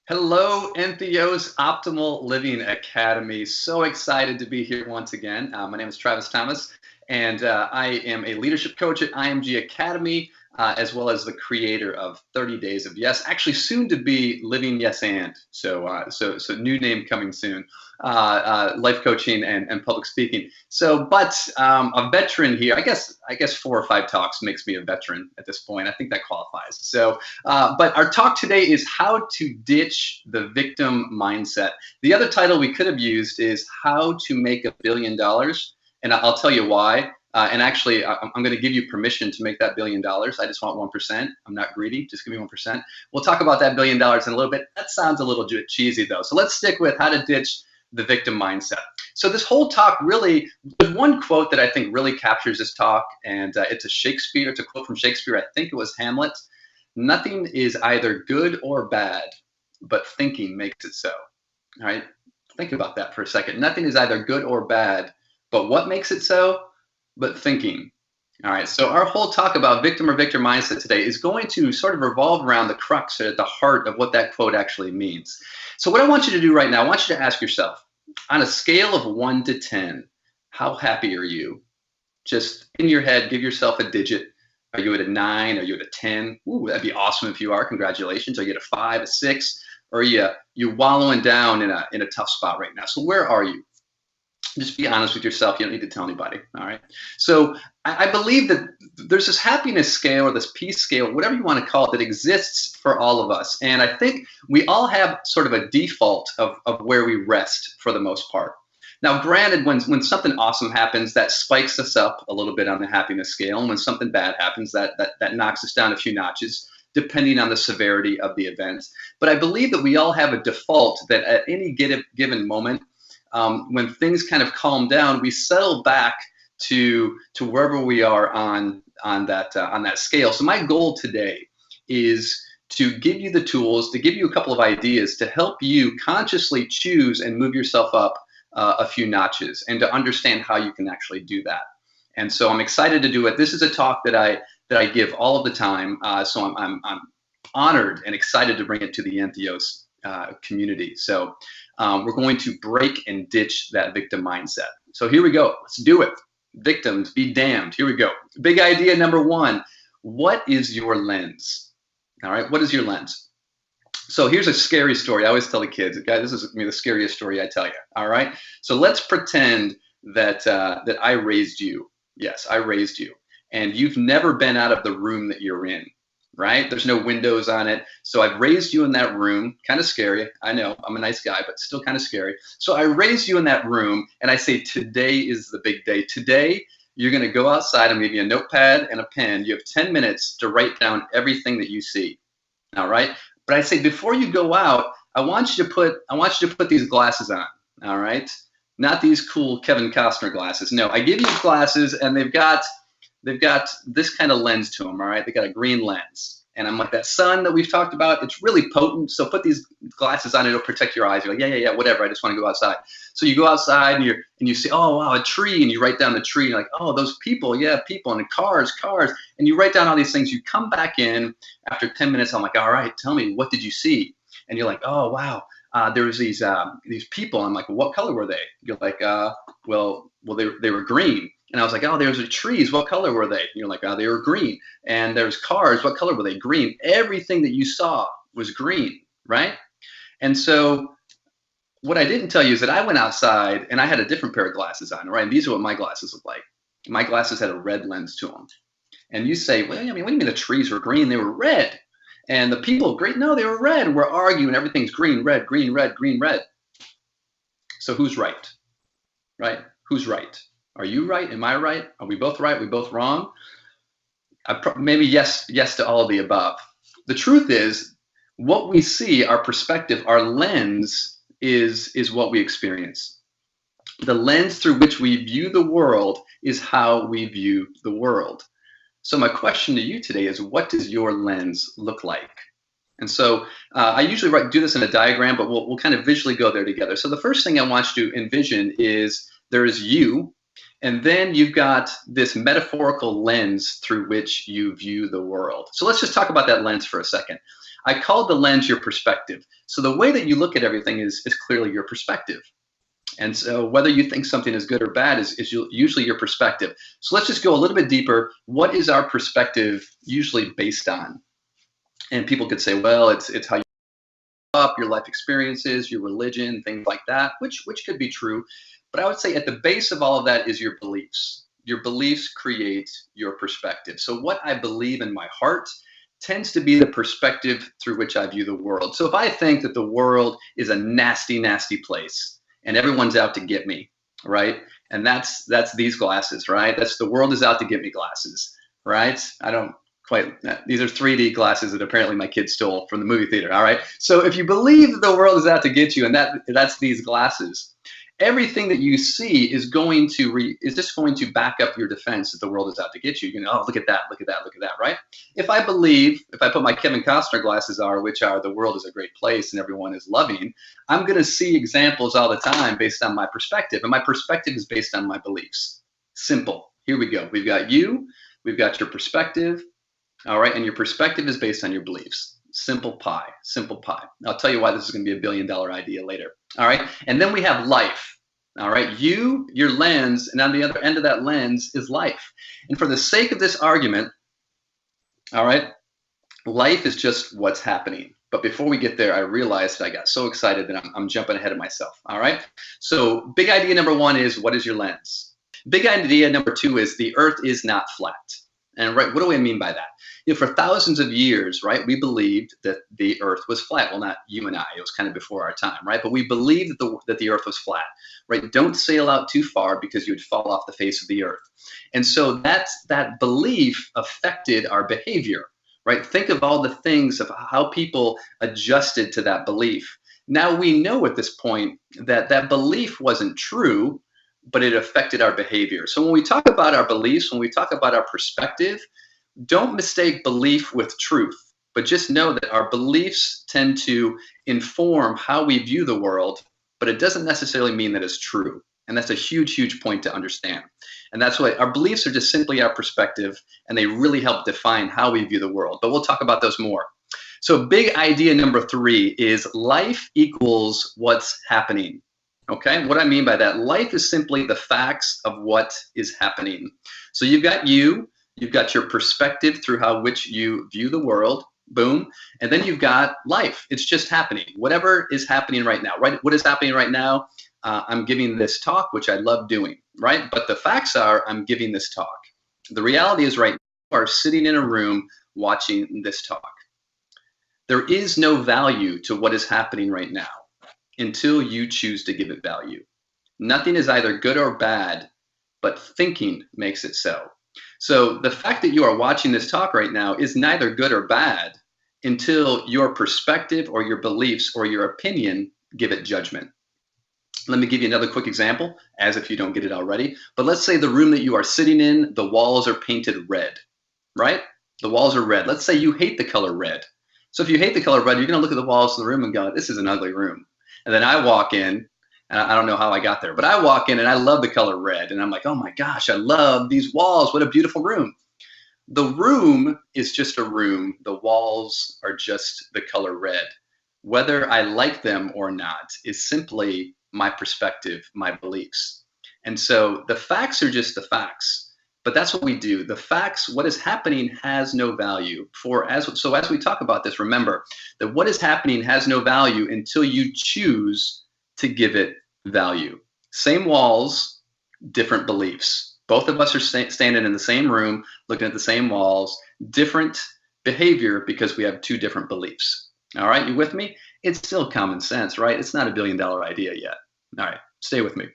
Hello, Entheos Optimal Living Academy. So excited to be here once again. My name is Travis Thomas, and I am a leadership coach at IMG Academy, as well as the creator of 30 Days of Yes. Actually, soon to be Living Yes and. So new name coming soon. Life coaching and public speaking. But a veteran here. I guess 4 or 5 talks makes me a veteran at this point. I think that qualifies. But our talk today is how to ditch the victim mindset. The other title we could have used is how to make $1 billion, and I'll tell you why. And actually, I'm going to give you permission to make that $1 billion. I just want 1%. I'm not greedy. Just give me 1%. We'll talk about that $1 billion in a little bit. That sounds a little cheesy, though. So let's stick with how to ditch the victim mindset. So this whole talk really, there's one quote that I think really captures this talk, and it's a quote from Shakespeare. I think it was Hamlet. Nothing is either good or bad, but thinking makes it so. All right, think about that for a second. Nothing is either good or bad, but what makes it so? But thinking. All right, so our whole talk about victim or victor mindset today is going to sort of revolve around the crux at the heart of what that quote actually means. So what I want you to do right now, I want you to ask yourself, on a scale of 1 to 10, how happy are you? Just in your head, give yourself a digit. Are you at a 9? Are you at a 10? Ooh, that'd be awesome if you are. Congratulations. Are you at a 5, a 6? Or are you wallowing down in a tough spot right now? So where are you? Just be honest with yourself. You don't need to tell anybody. All right. So I believe that there's this happiness scale or this peace scale, whatever you want to call it, that exists for all of us. And I think we all have sort of a default of where we rest for the most part. Now, granted, when something awesome happens, that spikes us up a little bit on the happiness scale. And when something bad happens, that knocks us down a few notches, depending on the severity of the event. But I believe that we all have a default that at any given moment, when things kind of calm down, we settle back to wherever we are on that scale. So my goal today is to give you the tools, to give you a couple of ideas to help you consciously choose and move yourself up a few notches, and to understand how you can actually do that. And so I'm excited to do it. This is a talk that I give all of the time. So I'm honored and excited to bring it to the Entheos community. So we're going to break and ditch that victim mindset. So here we go. Let's do it. Victims be damned. Here we go. Big idea number 1. What is your lens? All right. What is your lens? So here's a scary story. I always tell the kids, guys, this is the scariest story I tell you. All right. So let's pretend that I raised you. Yes, I raised you, and you've never been out of the room that you're in. Right? There's no windows on it. So I've raised you in that room. Kind of scary. I know I'm a nice guy, but still kind of scary. So I raised you in that room, and I say, today is the big day. Today, you're going to go outside. I'm going to give you a notepad and a pen. You have 10 minutes to write down everything that you see. All right. But I say, before you go out, I want you to put these glasses on. All right. Not these cool Kevin Costner glasses. No, I give you glasses, and they've got this kind of lens to them, all right? They got a green lens. And I'm like, that sun that we've talked about, it's really potent. So put these glasses on, it'll protect your eyes. You're like, yeah, whatever. I just want to go outside. So you go outside and you see, oh, wow, a tree. And you write down the tree. And you're like, oh, those people. Yeah, people. And cars. And you write down all these things. You come back in after 10 minutes. I'm like, all right, tell me, what did you see? And you're like, oh, wow. There was these people. I'm like, well, what color were they? You're like, well, they were green. And I was like, oh, there's the trees. What color were they? And you're like, oh, they were green. And there's cars. What color were they? Green. Everything that you saw was green, right? And so what I didn't tell you is that I went outside and I had a different pair of glasses on, right? And these are what my glasses look like. My glasses had a red lens to them. And you say, well, I mean, what do you mean the trees were green? They were red. And the people, great, no, they were red. We're arguing. Everything's green, red, green, red, green, red. So who's right? Right? Who's right? Are you right? Am I right? Are we both right? Are we both wrong? Maybe yes to all of the above. The truth is, what we see, our perspective, our lens is what we experience. The lens through which we view the world is how we view the world. So my question to you today is, what does your lens look like? And so I usually do this in a diagram, but we'll kind of visually go there together. So the first thing I want you to envision is there is you. And then you've got this metaphorical lens through which you view the world. So let's just talk about that lens for a second. I called the lens your perspective. So the way that you look at everything is clearly your perspective. And so whether you think something is good or bad is usually your perspective. So let's just go a little bit deeper. What is our perspective usually based on? And people could say, well, it's how you up, your life experiences, your religion, things like that, which could be true. But I would say at the base of all of that is your beliefs. Your beliefs create your perspective. So what I believe in my heart tends to be the perspective through which I view the world. So if I think that the world is a nasty, nasty place and everyone's out to get me, right? And that's these glasses, right? That's the world is out to get me glasses, right? I don't quite, these are 3D glasses that apparently my kids stole from the movie theater, all right? So if you believe that the world is out to get you and that's these glasses, everything that you see is going to just going to back up your defense that the world is out to get you. You know, oh, look at that, look at that, look at that, right? If I put my Kevin Costner glasses on, which are the world is a great place and everyone is loving, I'm going to see examples all the time based on my perspective. And my perspective is based on my beliefs. Simple. Here we go. We've got you, we've got your perspective, all right? And your perspective is based on your beliefs. Simple pie, simple pie. I'll tell you why this is going to be a billion-dollar idea later. All right. And then we have life. All right. Your lens, and on the other end of that lens is life. And for the sake of this argument, all right, life is just what's happening. But before we get there, I realized that I got so excited that I'm jumping ahead of myself. All right. So big idea number one is, what is your lens? Big idea number two is the earth is not flat. And right, what do I mean by that? You know, for thousands of years, right, we believed that the earth was flat. Well, not you and I, it was kind of before our time, right? But we believed that the earth was flat, right? Don't sail out too far because you would fall off the face of the earth. And so that belief affected our behavior, right? Think of all the things of how people adjusted to that belief. Now we know at this point that that belief wasn't true, but it affected our behavior. So when we talk about our beliefs, when we talk about our perspective, don't mistake belief with truth, but just know that our beliefs tend to inform how we view the world, but it doesn't necessarily mean that it's true. And that's a huge, huge point to understand. And that's why our beliefs are just simply our perspective, and they really help define how we view the world. But we'll talk about those more. So big idea number three is life equals what's happening. Okay, what I mean by that, life is simply the facts of what is happening. So you've got your perspective through which you view the world, boom, and then you've got life. It's just happening. Whatever is happening right now, right? What is happening right now? I'm giving this talk, which I love doing, right? But the facts are I'm giving this talk. The reality is right now you are sitting in a room watching this talk. There is no value to what is happening right now until you choose to give it value. Nothing is either good or bad, but thinking makes it so. So the fact that you are watching this talk right now is neither good or bad until your perspective or your beliefs or your opinion give it judgment. Let me give you another quick example, as if you don't get it already. But let's say the room that you are sitting in, the walls are painted red, right? The walls are red. Let's say you hate the color red. So if you hate the color red, you're going to look at the walls of the room and go, this is an ugly room. And then I walk in, and I don't know how I got there, but I walk in and I love the color red. And I'm like, oh my gosh, I love these walls. What a beautiful room. The room is just a room. The walls are just the color red. Whether I like them or not is simply my perspective, my beliefs. And so the facts are just the facts. But that's what we do. The facts, what is happening has no value. So as we talk about this, remember that what is happening has no value until you choose to give it value. Same walls, different beliefs. Both of us are standing in the same room, looking at the same walls, different behavior because we have two different beliefs. All right, you with me? It's still common sense, right? It's not a billion-dollar idea yet. All right, stay with me.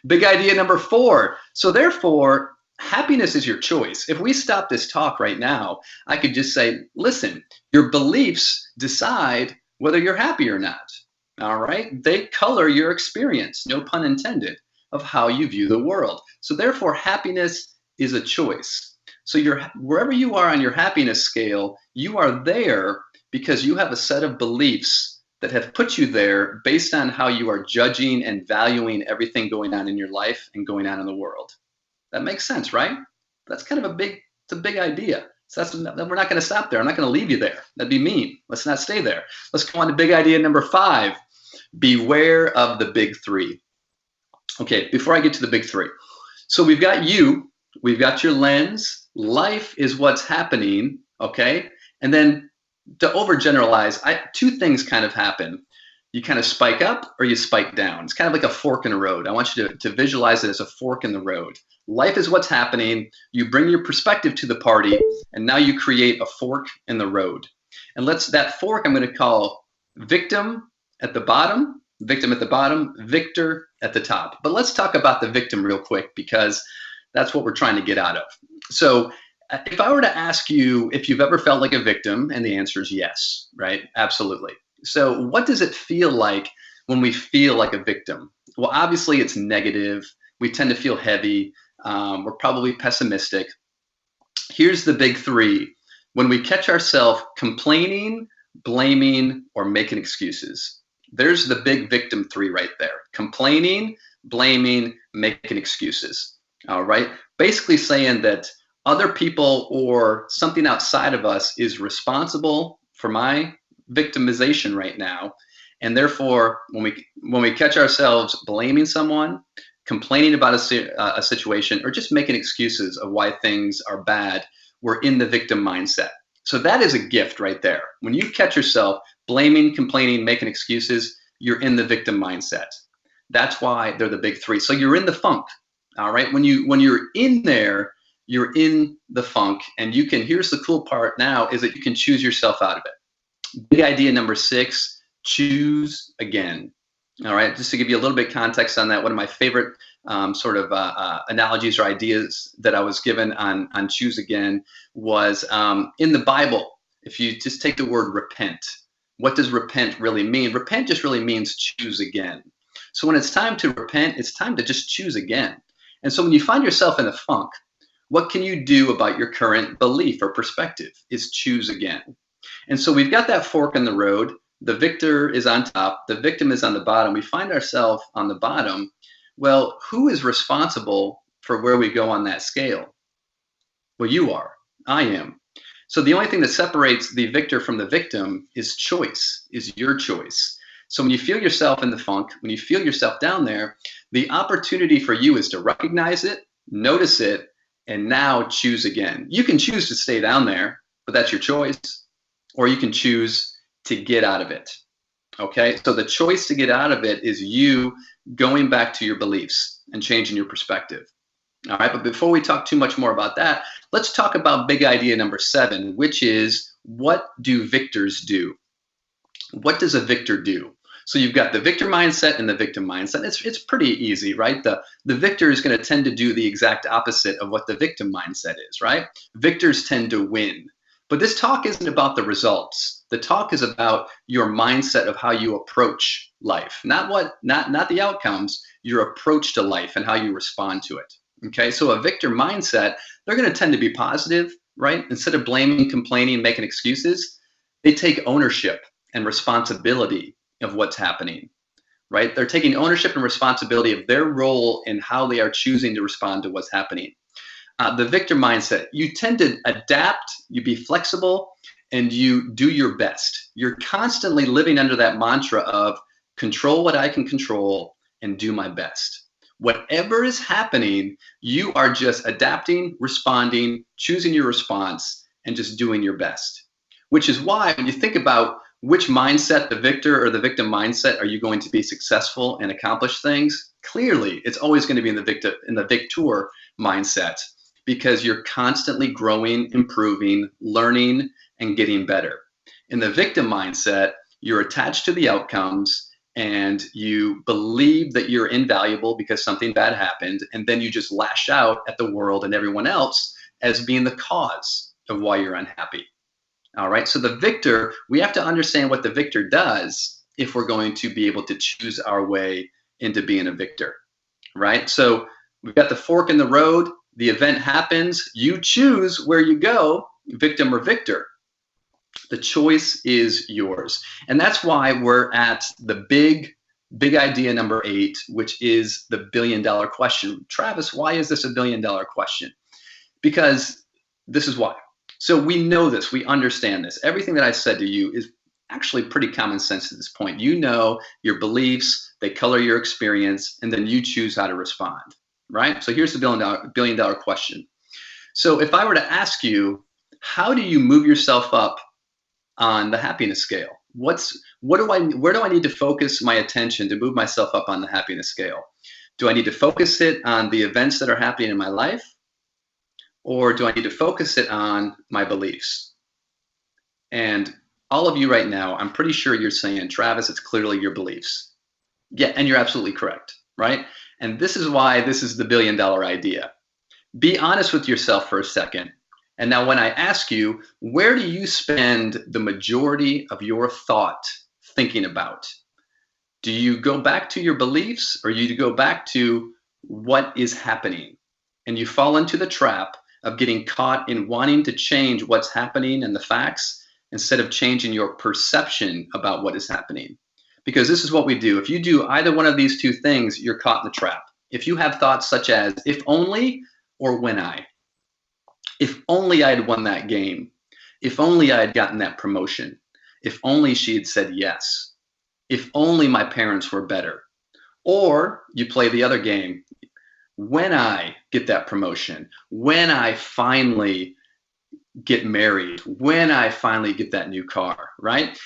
Big idea number four. So therefore, happiness is your choice. If we stop this talk right now, I could just say, listen, your beliefs decide whether you're happy or not. All right? They color your experience, no pun intended, of how you view the world. So therefore, happiness is a choice. So wherever you are on your happiness scale, you are there because you have a set of beliefs that have put you there based on how you are judging and valuing everything going on in your life and going on in the world. That makes sense, right? That's kind of it's a big idea. So we're not going to stop there. I'm not going to leave you there. That'd be mean. Let's not stay there. Let's go on to big idea number 5. Beware of the big 3. Okay, before I get to the big 3. So we've got you, we've got your lens. Life is what's happening, okay? And then to overgeneralize, 2 things kind of happen. You kind of spike up or you spike down. It's kind of like a fork in the road. I want you to visualize it as a fork in the road. Life is what's happening. You bring your perspective to the party, and now you create a fork in the road. And that fork I'm going to call victim at the bottom, victor at the top. But let's talk about the victim real quick, because that's what we're trying to get out of. So if I were to ask you if you've ever felt like a victim, and the answer is yes, right? Absolutely. So what does it feel like when we feel like a victim? Well, obviously it's negative. We tend to feel heavy. We're probably pessimistic. Here's the big 3. When we catch ourselves complaining, blaming, or making excuses. There's the big victim 3 right there. Complaining, blaming, making excuses. All right. Basically saying that other people or something outside of us is responsible for my victimization right now. And therefore, when we catch ourselves blaming someone, complaining about a situation, or just making excuses of why things are bad, we're in the victim mindset. So that is a gift right there. When you catch yourself blaming, complaining, making excuses, you're in the victim mindset. That's why they're the big 3. So you're in the funk. All right. When you're in there, you're in the funk, and here's the cool part now, is that you can choose yourself out of it. Big idea number 6, choose again. All right, just to give you a little bit of context on that, one of my favorite analogies or ideas that I was given on choose again was in the Bible. If you just take the word repent, what does repent really mean? Repent just really means choose again. So when it's time to repent, it's time to just choose again. And so when you find yourself in a funk, what can you do about your current belief or perspective? Is choose again. And so we've got that fork in the road. The victor is on top. The victim is on the bottom. We find ourselves on the bottom. Well, who is responsible for where we go on that scale? Well, you are. I am. So the only thing that separates the victor from the victim is choice, is your choice. So when you feel yourself in the funk, when you feel yourself down there, the opportunity for you is to recognize it, notice it, and now choose again. You can choose to stay down there, but that's your choice. Or you can choose to get out of it. Okay, so the choice to get out of it is you going back to your beliefs and changing your perspective. All right, but before we talk too much more about that, let's talk about big idea number 7, which is, what do victors do? What does a victor do? So you've got the victor mindset and the victim mindset. It's pretty easy, right? The victor is going to tend to do the exact opposite of what the victim mindset is, right? Victors tend to win. But this talk isn't about the results. The talk is about your mindset of how you approach life, not the outcomes, your approach to life and how you respond to it. Okay, so a victor mindset, they're going to tend to be positive, right? Instead of blaming, complaining, making excuses, they take ownership and responsibility of what's happening, right? They're taking ownership and responsibility of their role in how they are choosing to respond to what's happening. The victor mindset, you tend to adapt, you be flexible, and you do your best. You're constantly living under that mantra of control what I can control and do my best. Whatever is happening, you are just adapting, responding, choosing your response, and just doing your best. Which is why when you think about which mindset, the victor or the victim mindset, are you going to be successful and accomplish things? Clearly, it's always going to be in the victor mindset, because you're constantly growing, improving, learning, and getting better. In the victim mindset, you're attached to the outcomes and you believe that you're invaluable because something bad happened, and then you just lash out at the world and everyone else as being the cause of why you're unhappy. All right, so the victor, we have to understand what the victor does if we're going to be able to choose our way into being a victor, right? So we've got the fork in the road. The event happens. You choose where you go, victim or victor. The choice is yours. And that's why we're at the big big idea number 8, which is the $1 billion question. Travis, why is this a $1 billion question? Because this is why. So we know this, we understand this. Everything that I said to you is actually pretty common sense at this point. You know your beliefs, they color your experience, and then you choose how to respond, right? So here's the $1 billion question. So if I were to ask you, how do you move yourself up on the happiness scale? Where do I need to focus my attention to move myself up on the happiness scale? Do I need to focus it on the events that are happening in my life? Or do I need to focus it on my beliefs? And all of you right now, I'm pretty sure you're saying, Travis, it's clearly your beliefs. Yeah, and you're absolutely correct, right? And this is why this is the $1 billion idea. Be honest with yourself for a second. And now when I ask you, where do you spend the majority of your thought thinking about? Do you go back to your beliefs, or you go back to what is happening? And you fall into the trap of getting caught in wanting to change what's happening and the facts instead of changing your perception about what is happening. Because this is what we do. If you do either one of these two things, you're caught in the trap. If you have thoughts such as, if only, or when I. If only I had won that game. If only I had gotten that promotion. If only she had said yes. If only my parents were better. Or you play the other game. When I get that promotion, when I finally get married, when I finally get that new car, right?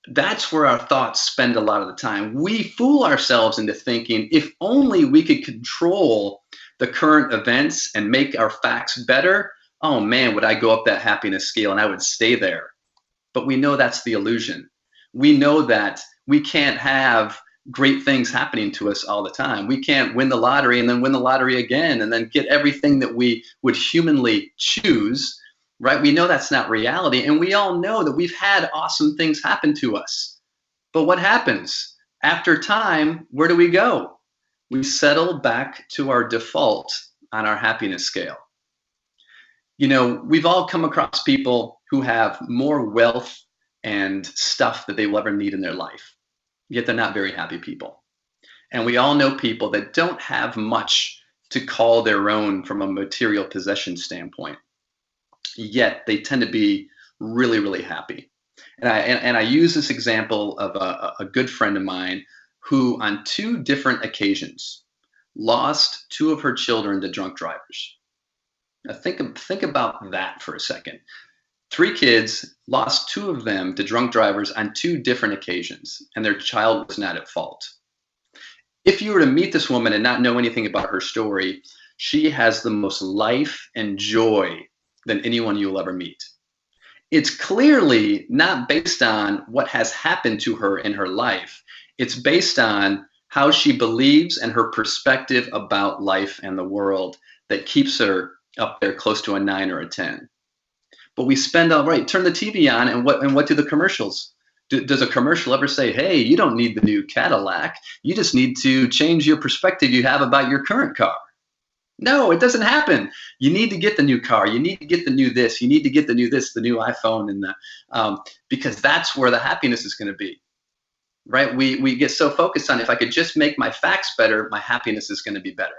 That's where our thoughts spend a lot of the time. We fool ourselves into thinking, if only we could control the current events and make our facts better, oh man, would I go up that happiness scale and I would stay there. But we know that's the illusion. We know that we can't have great things happening to us all the time. We can't win the lottery and then win the lottery again and then get everything that we would humanly choose, right? We know that's not reality. And we all know that we've had awesome things happen to us. But what happens? After time, where do we go? We settle back to our default on our happiness scale. You know, we've all come across people who have more wealth and stuff that they will ever need in their life, yet they're not very happy people. And we all know people that don't have much to call their own from a material possession standpoint, yet they tend to be really, really happy. And I use this example of a good friend of mine who on 2 different occasions lost 2 of her children to drunk drivers. Now think about that for a second. 3 kids, lost 2 of them to drunk drivers on 2 different occasions, and their child was not at fault. If you were to meet this woman and not know anything about her story, she has the most life and joy than anyone you'll ever meet. It's clearly not based on what has happened to her in her life. It's based on how she believes and her perspective about life and the world that keeps her up there close to a 9 or a 10. But we spend all right, turn the TV on, and what do the commercials? Does a commercial ever say, hey, you don't need the new Cadillac, you just need to change your perspective you have about your current car? No, it doesn't happen. You need to get the new car, you need to get the new this, you need to get the new this, the new iPhone, and because that's where the happiness is going to be, right? We get so focused on, if I could just make my facts better, my happiness is going to be better.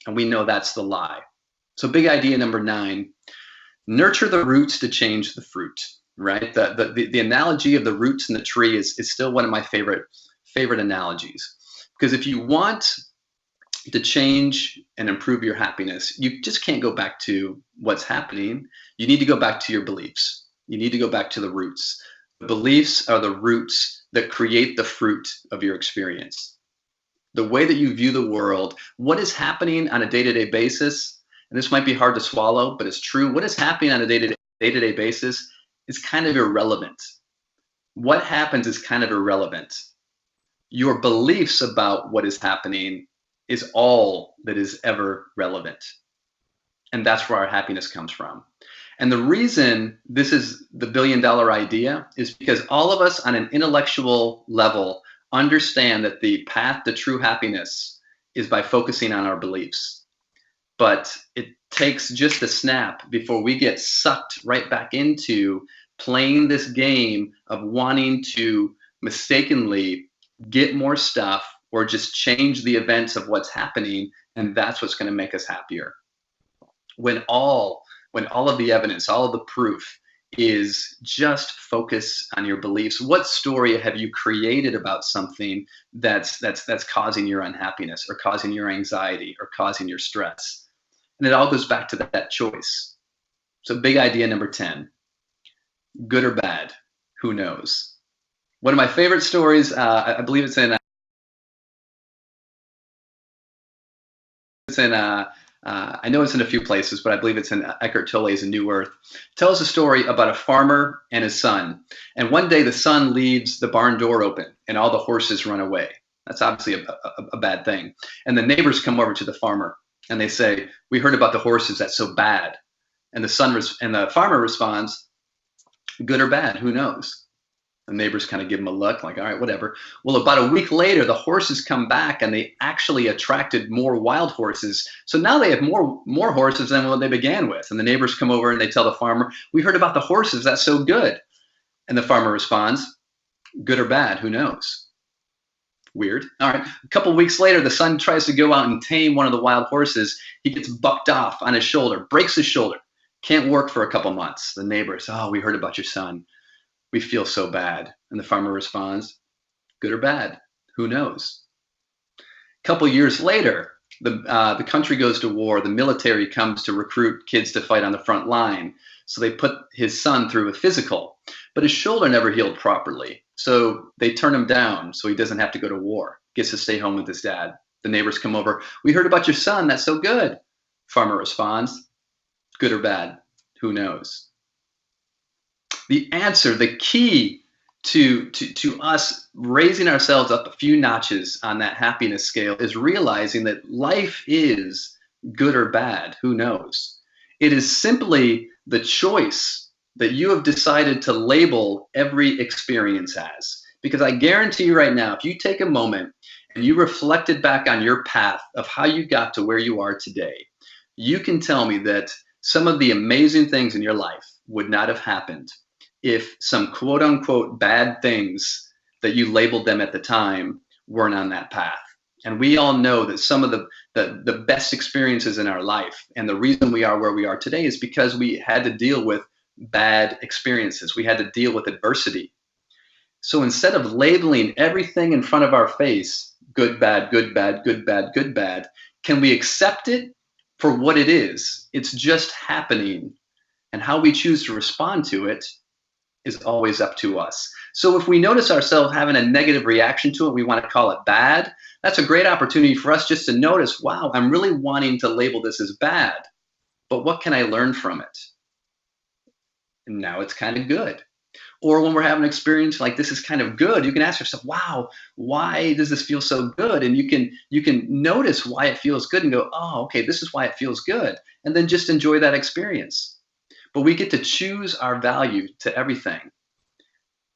And we know that's the lie. So big idea number 9, nurture the roots to change the fruit, right? The analogy of the roots in the tree is still one of my favorite analogies. Because if you want to change and improve your happiness, you just can't go back to what's happening. You need to go back to your beliefs. You need to go back to the roots. The beliefs are the roots that create the fruit of your experience. The way that you view the world, what is happening on a day-to-day basis, and this might be hard to swallow, but it's true. What is happening on a day-to-day basis is kind of irrelevant. What happens is kind of irrelevant. Your beliefs about what is happening is all that is ever relevant. And that's where our happiness comes from. And the reason this is the $1 billion idea is because all of us on an intellectual level understand that the path to true happiness is by focusing on our beliefs. But it takes just a snap before we get sucked right back into playing this game of wanting to mistakenly get more stuff, or just change the events of what's happening, and that's what's going to make us happier. When all of the evidence, all of the proof is just focus on your beliefs. What story have you created about something that's causing your unhappiness, or causing your anxiety, or causing your stress? And it all goes back to that choice. So big idea number 10, good or bad, who knows? One of my favorite stories, I believe it's in I know it's in a few places, but I believe it's in Eckhart Tolle's A New Earth. Tells a story about a farmer and his son. And one day the son leaves the barn door open and all the horses run away. That's obviously a bad thing. And the neighbors come over to the farmer and they say, "We heard about the horses. That's so bad." And the farmer responds, "Good or bad, who knows?" The neighbors kind of give him a look like, all right, whatever. Well, about a week later, the horses come back and they actually attracted more wild horses. So now they have more horses than what they began with. And the neighbors come over and they tell the farmer, "We heard about the horses. That's so good." And the farmer responds, "Good or bad, who knows?" Weird. All right. A couple of weeks later, the son tries to go out and tame one of the wild horses. He gets bucked off on his shoulder, breaks his shoulder, can't work for a couple months. The neighbors, "Oh, we heard about your son. We feel so bad." And the farmer responds, "Good or bad, who knows?" A couple years later, the country goes to war. The military comes to recruit kids to fight on the front line. So they put his son through a physical, but his shoulder never healed properly. So they turn him down so he doesn't have to go to war, gets to stay home with his dad. The neighbors come over, "We heard about your son. That's so good." Farmer responds, "Good or bad, who knows?" The answer, the key to us raising ourselves up a few notches on that happiness scale is realizing that life is good or bad, who knows? It is simply the choice that you have decided to label every experience as. Because I guarantee you right now, if you take a moment and you reflected back on your path of how you got to where you are today, you can tell me that some of the amazing things in your life would not have happened if some quote unquote bad things that you labeled them at the time weren't on that path. And we all know that some of the best experiences in our life, and the reason we are where we are today, is because we had to deal with bad experiences. We had to deal with adversity. So instead of labeling everything in front of our face, good, bad, good, bad, good, bad, good, bad, can we accept it for what it is? It's just happening. And how we choose to respond to it is always up to us. So if we notice ourselves having a negative reaction to it, we want to call it bad, that's a great opportunity for us just to notice, wow, I'm really wanting to label this as bad, but what can I learn from it? And now it's kind of good. Or when we're having an experience like this is kind of good, you can ask yourself, wow, why does this feel so good? And you can notice why it feels good and go, oh, okay, this is why it feels good. And then just enjoy that experience. But we get to choose our value to everything.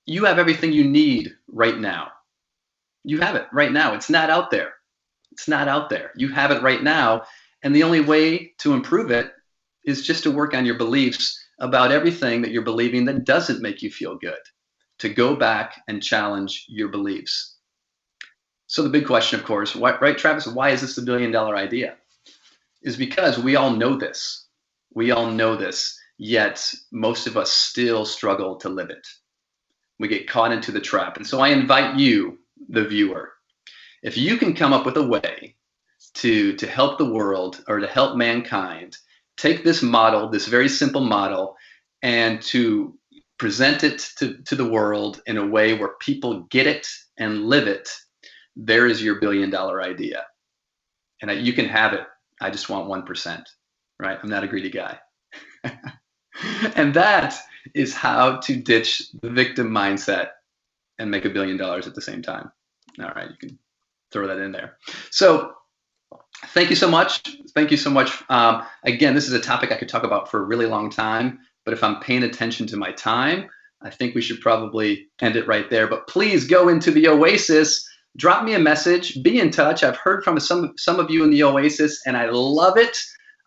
You have everything you need right now. You have it right now. It's not out there. It's not out there. You have it right now. And the only way to improve it is just to work on your beliefs about everything that you're believing that doesn't make you feel good, to go back and challenge your beliefs. So the big question, of course, right, Travis, why is this the $1 billion idea? Is because we all know this. We all know this. Yet most of us still struggle to live it. We get caught into the trap. And so I invite you, the viewer, if you can come up with a way to help the world or to help mankind, take this model, this very simple model, and to present it to the world in a way where people get it and live it, there is your $1 billion idea. And you can have it. I just want 1%, right? I'm not a greedy guy. And that is how to ditch the victim mindset and make $1 billion at the same time. All right, you can throw that in there. So thank you so much. Thank you so much. Again, this is a topic I could talk about for a really long time, but if I'm paying attention to my time, I think we should probably end it right there. But please go into the Oasis, drop me a message, be in touch. I've heard from some of you in the Oasis, and I love it.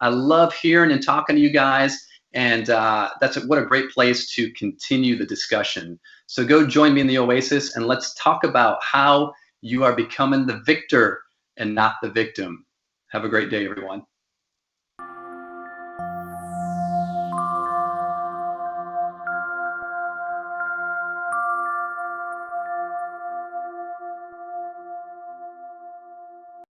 I love hearing and talking to you guys. And what a great place to continue the discussion. So go join me in the Oasis and let's talk about how You are becoming the victor and not the victim. Have a great day, everyone.